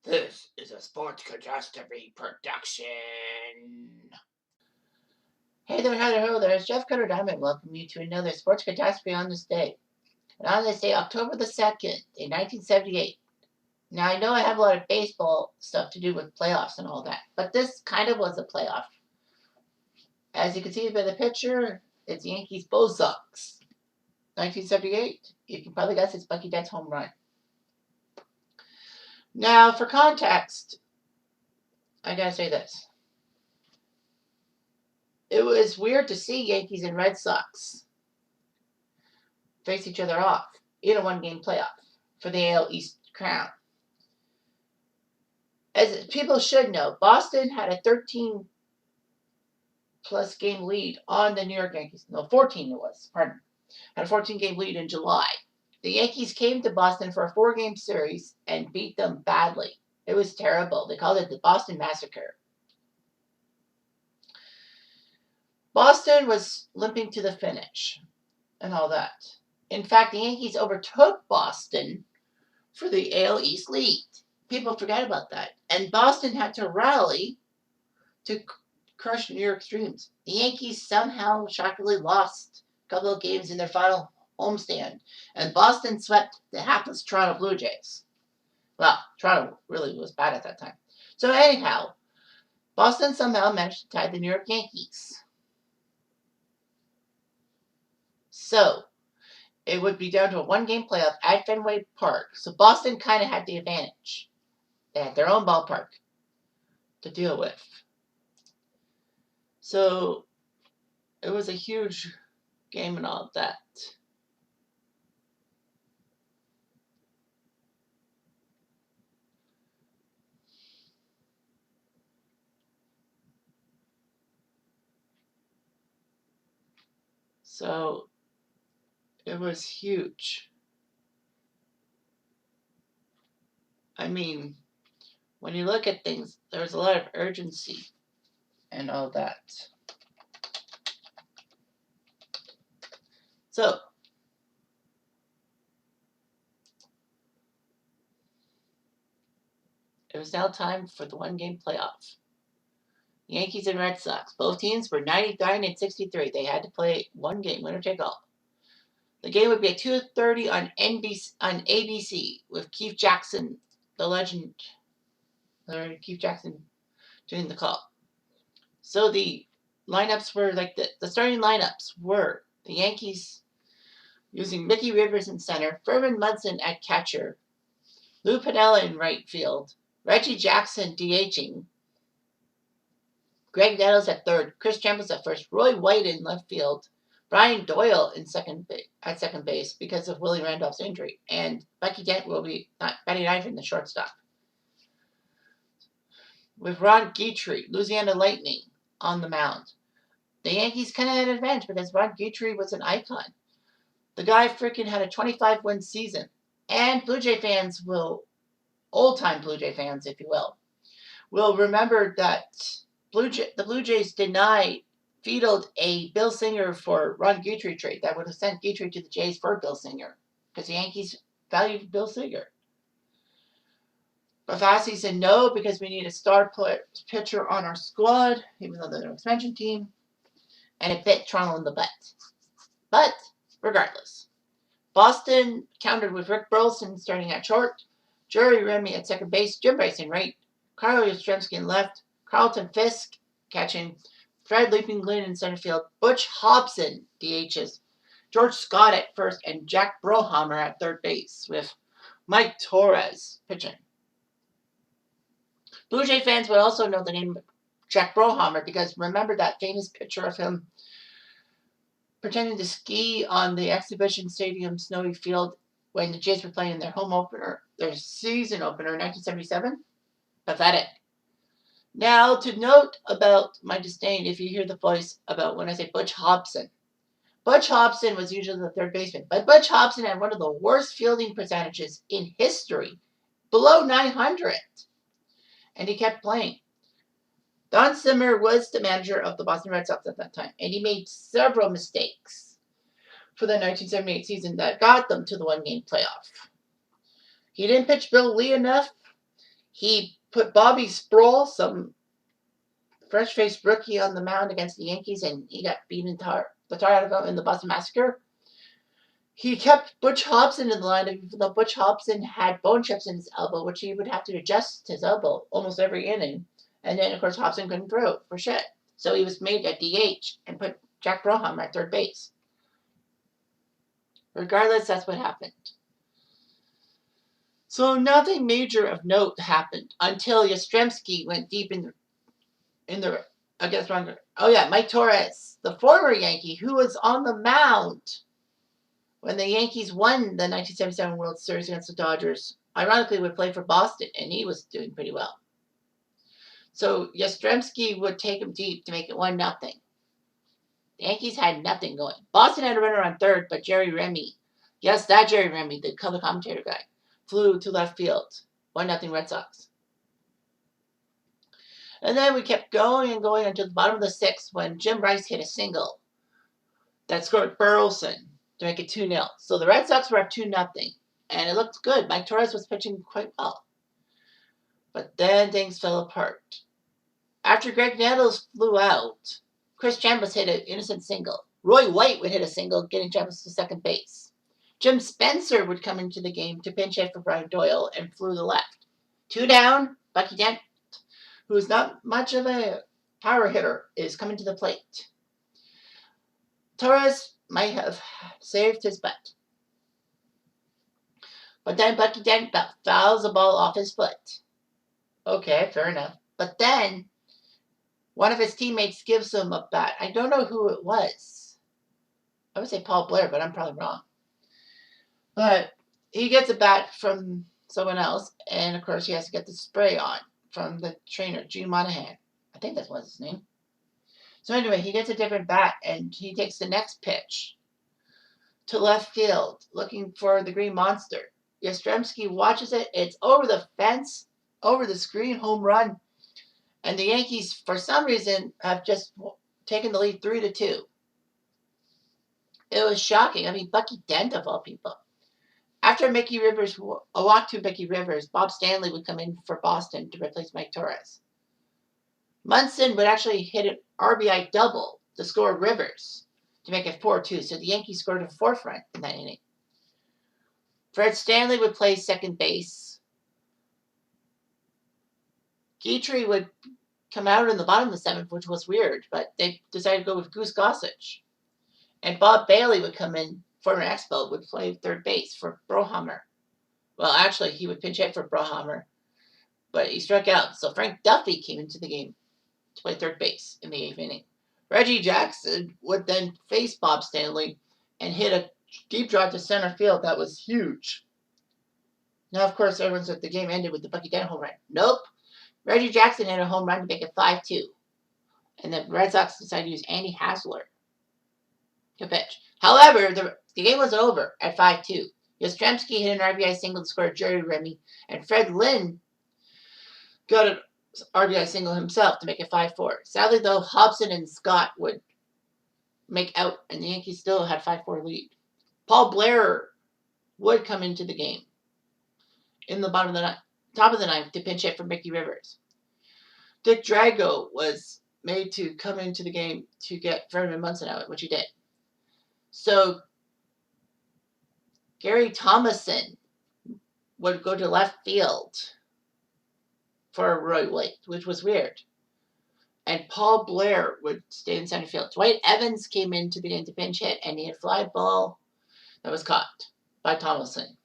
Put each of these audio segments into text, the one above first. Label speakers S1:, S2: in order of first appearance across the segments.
S1: This is a Sports Catastrophe production. Hey there, hi there, ho there. It's Jeff Cutter Diamond. Welcome you to another Sports Catastrophe on this day. And on this day, October the 2nd, in 1978. Now, I know I have a lot of baseball stuff to do with playoffs and all that, but this kind of was a playoff. As you can see by the picture, it's Yankees Bo Sox. 1978. You can probably guess it's Bucky Dent's home run. Now, for context, I gotta say this. It was weird to see Yankees and Red Sox face each other off in a one-game playoff for the AL East crown. As people should know, Boston had a 13-plus game lead on the New York Yankees. No, 14 it was, pardon. Had a 14-game lead in July. The Yankees came to Boston for a 4-game series and beat them badly. It was terrible. They called it the Boston Massacre. Boston was limping to the finish and all that. In fact, the Yankees overtook Boston for the AL East lead. People forget about that. And Boston had to rally to crush New York's dreams. The Yankees somehow shockingly lost a couple of games in their final homestand. And Boston swept the hapless Toronto Blue Jays. Well, Toronto really was bad at that time. So anyhow, Boston somehow managed to tie the New York Yankees. So it would be down to a one-game playoff at Fenway Park. So Boston kind of had the advantage. They had their own ballpark to deal with. So it was a huge game and all of that. So it was huge. I mean, when you look at things, there's a lot of urgency and all that. So it was now time for the one-game playoff. Yankees and Red Sox. Both teams were 99 and 63. They had to play one game, winner take all. The game would be at 2:30 on ABC with Keith Jackson, the legend, Keith Jackson doing the call. So the lineups were like the starting lineups were the Yankees using Mickey Rivers in center, Furman Munson at catcher, Lou Piniella in right field, Reggie Jackson DHing, Greg Nettles at third, Chris Chambliss at first, Roy White in left field, Brian Doyle at second base because of Willie Randolph's injury, and Bucky Dent will be batting ninth in the shortstop. With Ron Guidry, Louisiana Lightning, on the mound. The Yankees kind of had an advantage because Ron Guidry was an icon. The guy freaking had a 25-win season. And Blue Jay fans old-time Blue Jay fans, if you will remember that the Blue Jays vetoed a Bill Singer for Ron Guidry trade that would have sent Guidry to the Jays for Bill Singer because the Yankees valued Bill Singer. But Fassi said no because we need a star pitcher on our squad, even though they're an expansion team, and it bit Toronto in the butt. But regardless, Boston countered with Rick Burleson starting at short, Jerry Remy at second base, Jim Bryson right, Carl Yastrzemski in left, Carlton Fisk catching, Fred Leaping Glenn in center field, Butch Hobson DHs, George Scott at first, and Jack Brohammer at third base with Mike Torres pitching. Blue Jay fans would also know the name Jack Brohammer because remember that famous picture of him pretending to ski on the Exhibition Stadium snowy field when the Jays were playing their season opener in 1977? Pathetic. Now, to note about my disdain if you hear the voice about when I say Butch Hobson. Butch Hobson was usually the third baseman, but Butch Hobson had one of the worst fielding percentages in history, below 900. And he kept playing. Don Zimmer was the manager of the Boston Red Sox at that time, and he made several mistakes for the 1978 season that got them to the one-game playoff. He didn't pitch Bill Lee enough. He put Bobby Sproul, some fresh-faced rookie, on the mound against the Yankees, and he got beaten the tar out of him in the Boston Massacre. He kept Butch Hobson in the lineup, even though Butch Hobson had bone chips in his elbow, which he would have to adjust his elbow almost every inning. And then, of course, Hobson couldn't throw for shit. So he was made a DH and put Jack Broham at third base. Regardless, that's what happened. So nothing major of note happened until Yastrzemski went deep in the against wrong. Oh yeah, Mike Torres, the former Yankee, who was on the mound when the Yankees won the 1977 World Series against the Dodgers. Ironically, would play for Boston, and he was doing pretty well. So Yastrzemski would take him deep to make it 1-0. The Yankees had nothing going. Boston had a runner on third, but Jerry Remy, yes, that Jerry Remy, the color commentator guy, flew to left field. 1-0 Red Sox. And then we kept going and going until the bottom of the sixth when Jim Rice hit a single that scored Burleson to make it 2-0. So the Red Sox were up 2-0, and it looked good. Mike Torres was pitching quite well. But then things fell apart. After Greg Nettles flew out, Chris Chambers hit an innocent single. Roy White would hit a single, getting Chambers to second base. Jim Spencer would come into the game to pinch hit for Brian Doyle and flew to left. 2 down, Bucky Dent, who is not much of a power hitter, is coming to the plate. Torres might have saved his butt. But then Bucky Dent fouls the ball off his foot. Okay, fair enough. But then one of his teammates gives him a bat. I don't know who it was. I would say Paul Blair, but I'm probably wrong. But he gets a bat from someone else, and of course he has to get the spray on from the trainer, Gene Monahan. I think that was his name. So anyway, he gets a different bat, and he takes the next pitch to left field, looking for the Green Monster. Yastrzemski watches it. It's over the fence, over the screen, home run. And the Yankees, for some reason, have just taken the lead 3-2. It was shocking. I mean, Bucky Dent, of all people. After Mickey Rivers, a walk to Mickey Rivers, Bob Stanley would come in for Boston to replace Mike Torres. Munson would actually hit an RBI double to score Rivers to make it 4-2. So the Yankees scored a fourth run in that inning. Fred Stanley would play second base. Guitry would come out in the bottom of the seventh, which was weird, but they decided to go with Goose Gossage. And Bob Bailey would come in, former Expo, would play third base for Brohammer. Well, actually, he would pinch hit for Brohammer, but he struck out. So Frank Duffy came into the game to play third base in the eighth inning. Reggie Jackson would then face Bob Stanley and hit a deep drive to center field that was huge. Now, of course, everyone said the game ended with the Bucky Dent home run. Nope. Reggie Jackson hit a home run to make it 5-2. And the Red Sox decided to use Andy Hasler to pitch. However, the game was over at 5-2. Yastrzemski hit an RBI single to score Jerry Remy, and Fred Lynn got an RBI single himself to make it 5-4. Sadly, though, Hobson and Scott would make out, and the Yankees still had 5-4 lead. Paul Blair would come into the game in the top of the ninth to pinch hit for Mickey Rivers. Dick Drago was made to come into the game to get Vernon Munson out, which he did. So Gary Thomason would go to left field for Roy White, which was weird. And Paul Blair would stay in center field. Dwight Evans came into the game to pinch hit, and he had a fly ball that was caught by Thomason.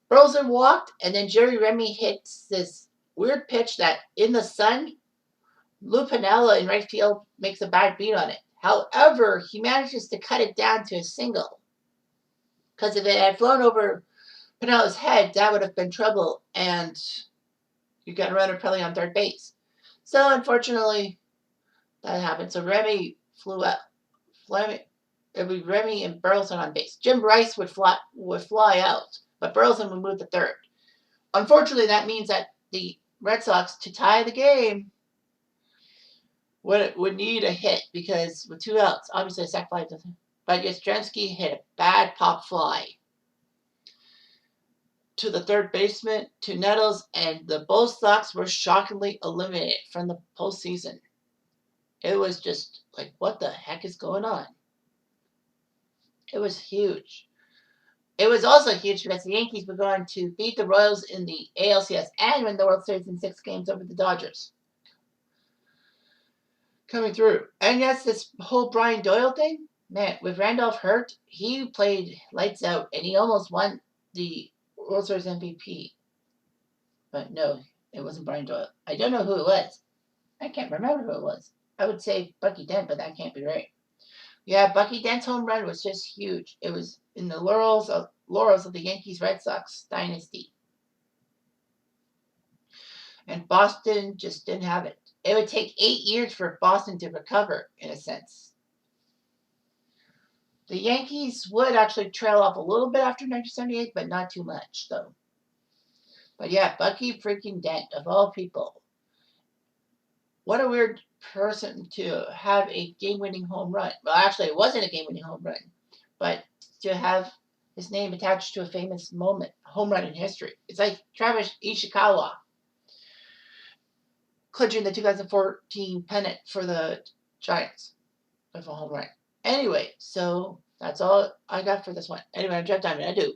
S1: Burleson walked, and then Jerry Remy hits this weird pitch that in the sun, Lou Piniella in right field makes a bad beat on it. However, he manages to cut it down to a single. Because if it had flown over Piniella's head, that would have been trouble, and you got a runner probably on third base. So, unfortunately, that happened. So, Remy flew out. It would be Remy and Burleson on base. Jim Rice would fly out, but Burleson would move to third. Unfortunately, that means that the Red Sox, to tie the game, would need a hit, because with 2 outs, obviously a sac fly doesn't. But Yastrzemski hit a bad pop fly. to the third baseman, to Nettles, and the Bull Sox were shockingly eliminated from the postseason. It was just like, what the heck is going on? It was huge. It was also huge because the Yankees were going to beat the Royals in the ALCS and win the World Series in 6 games over the Dodgers. Coming through. And yes, this whole Brian Doyle thing, man, with Randolph hurt, he played lights out and he almost won the World Series MVP. But no, it wasn't Brian Doyle. I don't know who it was. I can't remember who it was. I would say Bucky Dent, but that can't be right. Yeah, Bucky Dent's home run was just huge. It was in the laurels of the Yankees Red Sox dynasty. And Boston just didn't have it. It would take 8 years for Boston to recover, in a sense. The Yankees would actually trail off a little bit after 1978, but not too much, though. But yeah, Bucky freaking Dent, of all people. What a weird person to have a game-winning home run. Well, actually, it wasn't a game-winning home run, but to have his name attached to a famous home run in history. It's like Travis Ishikawa clinching the 2014 pennant for the Giants with a home run. Anyway, so that's all I got for this one. Anyway, I'm Jeff Diamond. I do.